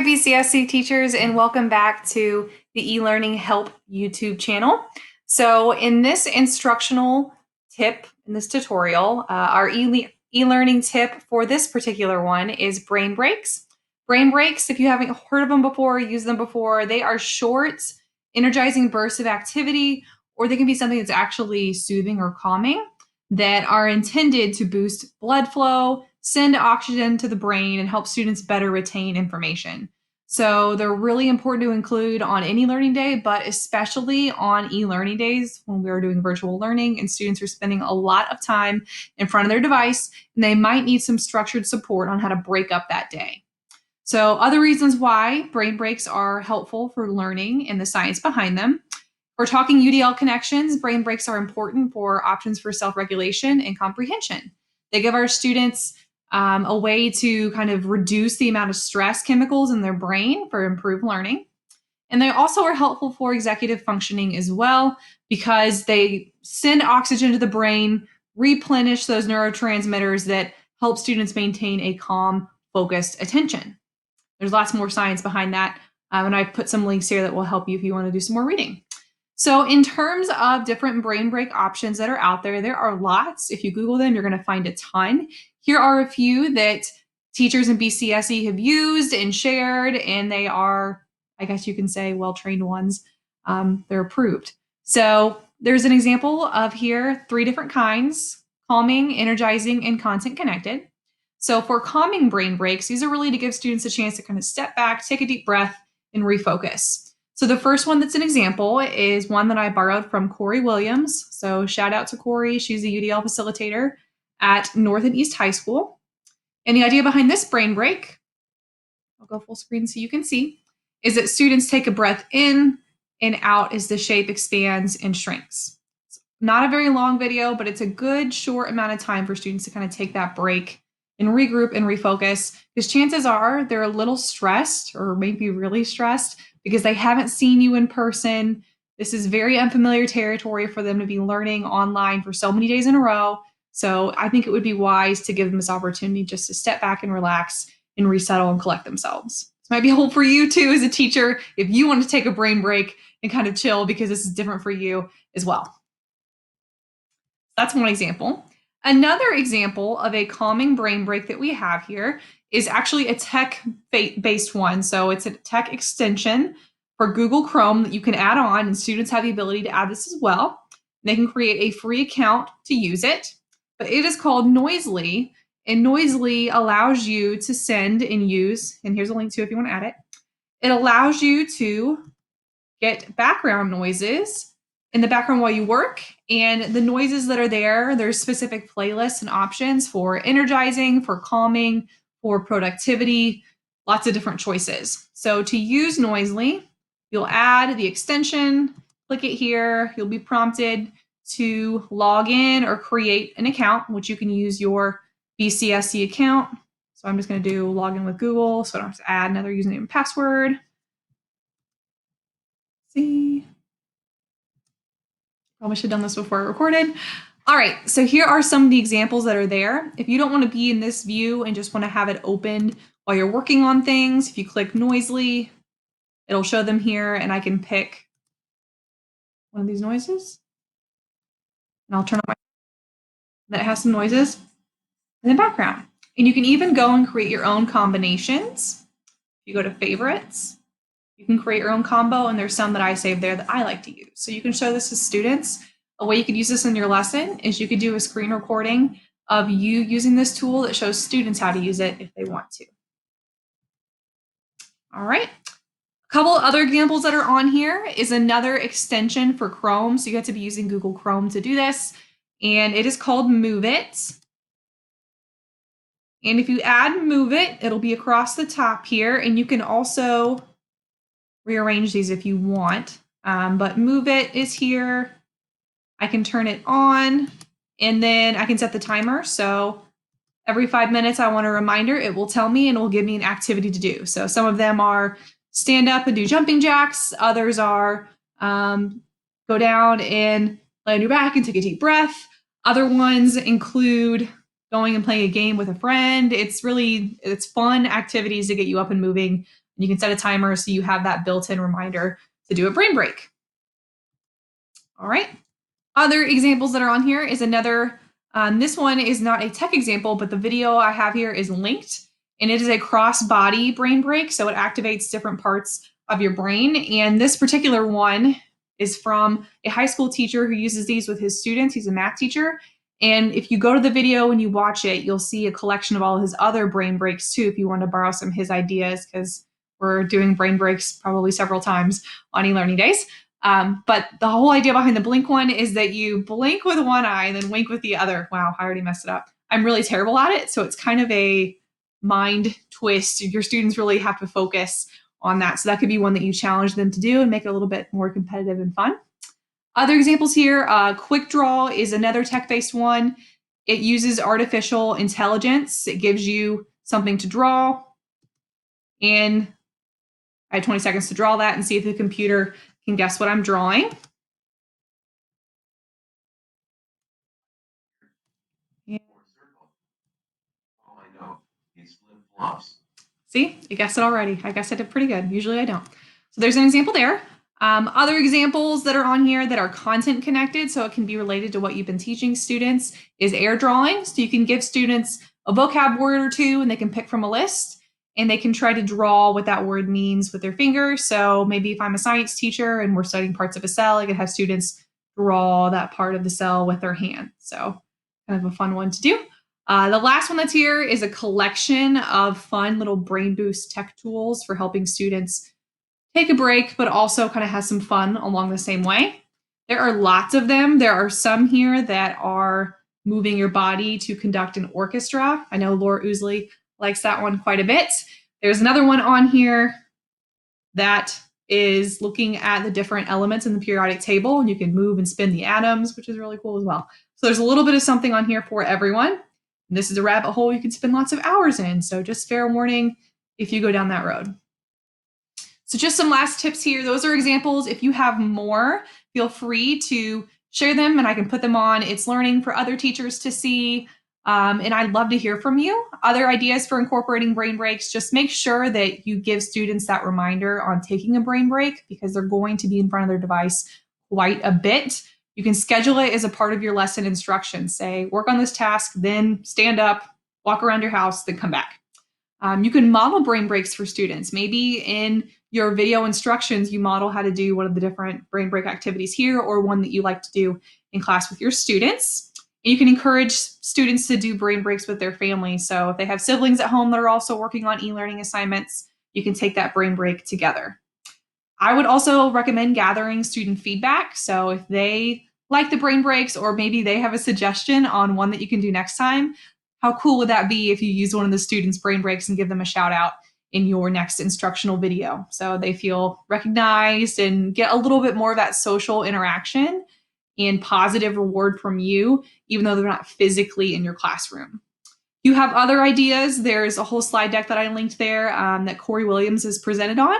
there, BCSC teachers, and welcome back to the eLearning Help YouTube channel. So in this instructional tip, in this tutorial, our eLearning tip for this particular one is brain breaks. Brain breaks, if you haven't heard of them before, used them before, they are short, energizing bursts of activity, or they can be something that's actually soothing or calming that are intended to boost blood flow, send oxygen to the brain, and help students better retain information. So they're really important to include on any learning day, but especially on e-learning days when we are doing virtual learning and students are spending a lot of time in front of their device, and they might need some structured support on how to break up that day. So other reasons why brain breaks are helpful for learning and the science behind them. For talking UDL connections, brain breaks are important for options for self-regulation and comprehension. They give our students a way to kind of reduce the amount of stress chemicals in their brain for improved learning. And they also are helpful for executive functioning as well because they send oxygen to the brain, replenish those neurotransmitters that help students maintain a calm, focused attention. There's lots more science behind that, and I put some links here that will help you if you want to do some more reading. So in terms of different brain break options that are out there, there are lots. If you Google them, you're going to find a ton. Here are a few that teachers in BCSC have used and shared, and they are, I guess you can say, well-trained ones. They're approved. So there's an example of here, 3 different kinds: calming, energizing, and content connected. So for calming brain breaks, these are really to give students a chance to kind of step back, take a deep breath, and refocus. So the first one that's an example is one that I borrowed from Corey Williams. So shout out to Corey. She's a UDL facilitator at North and East High School. And the idea behind this brain break, I'll go full screen so you can see, is that students take a breath in and out as the shape expands and shrinks. It's not a very long video, but it's a good short amount of time for students to kind of take that break and regroup and refocus, because chances are they're a little stressed or maybe really stressed because they haven't seen you in person. This is very unfamiliar territory for them to be learning online for so many days in a row. So I think it would be wise to give them this opportunity just to step back and relax and resettle and collect themselves. This might be helpful for you too as a teacher if you want to take a brain break and kind of chill, because this is different for you as well. That's one example. Another example of a calming brain break that we have here is actually a tech-based one. So it's a tech extension for Google Chrome that you can add on, and students have the ability to add this as well. They can create a free account to use it, but it is called Noisily, and Noisily allows you to send and use, and here's a link to it if you want to add it. It allows you to get background noises in the background while you work, and the noises that are there, there's specific playlists and options for energizing, for calming, for productivity, lots of different choices. So to use Noisily, you'll add the extension, click it here, you'll be prompted to log in or create an account, which you can use your BCSC account. So I'm just going to do login with Google, so I don't have to add another username and password. See. Probably should have done this before I recorded. All right, so here are some of the examples that are there. If you don't want to be in this view and just want to have it opened while you're working on things, if you click Noisily, it'll show them here, and I can pick one of these noises. And I'll turn on my, that has some noises in the background. And you can even go and create your own combinations. If you go to favorites, you can create your own combo, and there's some that I saved there that I like to use. So you can show this to students. A way you could use this in your lesson is you could do a screen recording of you using this tool that shows students how to use it if they want to. All right. A couple other examples that are on here is another extension for Chrome. So you have to be using Google Chrome to do this, and it is called Move It. And if you add Move It, it'll be across the top here, and you can also rearrange these if you want, but Move It is here. I can turn it on, and then I can set the timer. So every 5 minutes I want a reminder, it will tell me and it will give me an activity to do. So some of them are stand up and do jumping jacks. Others are go down and lay on your back and take a deep breath. Other ones include going and playing a game with a friend. It's fun activities to get you up and moving And you can set a timer so you have that built-in reminder to do a brain break. All right. Other examples that are on here is another, this one is not a tech example, but the video I have here is linked, and it is a cross-body brain break, so it activates different parts of your brain. And this particular one is from a high school teacher who uses these with his students. He's a math teacher. And if you go to the video and you watch it, you'll see a collection of all his other brain breaks too, if you want to borrow some of his ideas, because we're doing brain breaks probably several times on eLearning days. But the whole idea behind the blink one is that you blink with one eye and then wink with the other. Wow, I already messed it up. I'm really terrible at it. So it's kind of a mind twist. Your students really have to focus on that. So that could be one that you challenge them to do and make it a little bit more competitive and fun. Other examples here, Quick Draw is another tech-based one. It uses artificial intelligence. It gives you something to draw, and I have 20 seconds to draw that and see if the computer can guess what I'm drawing. Yeah. See, you guessed it already. I guess I did pretty good. Usually I don't. So there's an example there. Other examples that are on here that are content connected, so it can be related to what you've been teaching students, is air drawing. So you can give students a vocab word or two and they can pick from a list, and they can try to draw what that word means with their fingers. So maybe if I'm a science teacher and we're studying parts of a cell, I could have students draw that part of the cell with their hand. So kind of a fun one to do. The last one that's here is a collection of fun little brain boost tech tools for helping students take a break, but also kind of has some fun along the same way. There are lots of them. There are some here that are moving your body to conduct an orchestra. I know Laura Ousley likes that one quite a bit. There's another one on here that is looking at the different elements in the periodic table, and you can move and spin the atoms, which is really cool as well. So there's a little bit of something on here for everyone. And this is a rabbit hole you can spend lots of hours in. So just fair warning if you go down that road. So just some last tips here. Those are examples. If you have more, feel free to share them and I can put them on It's Learning for other teachers to see. And I'd love to hear from you. Other ideas for incorporating brain breaks, just make sure that you give students that reminder on taking a brain break, because they're going to be in front of their device quite a bit. You can schedule it as a part of your lesson instruction. Say, work on this task, then stand up, walk around your house, then come back. You can model brain breaks for students. Maybe in your video instructions, you model how to do one of the different brain break activities here, or one that you like to do in class with your students. And you can encourage students to do brain breaks with their family. So if they have siblings at home that are also working on e-learning assignments, you can take that brain break together. I would also recommend gathering student feedback. So if they like the brain breaks, or maybe they have a suggestion on one that you can do next time, how cool would that be if you use one of the students' brain breaks and give them a shout out in your next instructional video, so they feel recognized and get a little bit more of that social interaction and positive reward from you, even though they're not physically in your classroom. You have other ideas. There's a whole slide deck that I linked there that Corey Williams is presented on.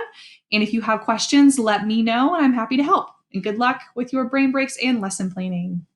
And if you have questions, let me know and I'm happy to help. And good luck with your brain breaks and lesson planning.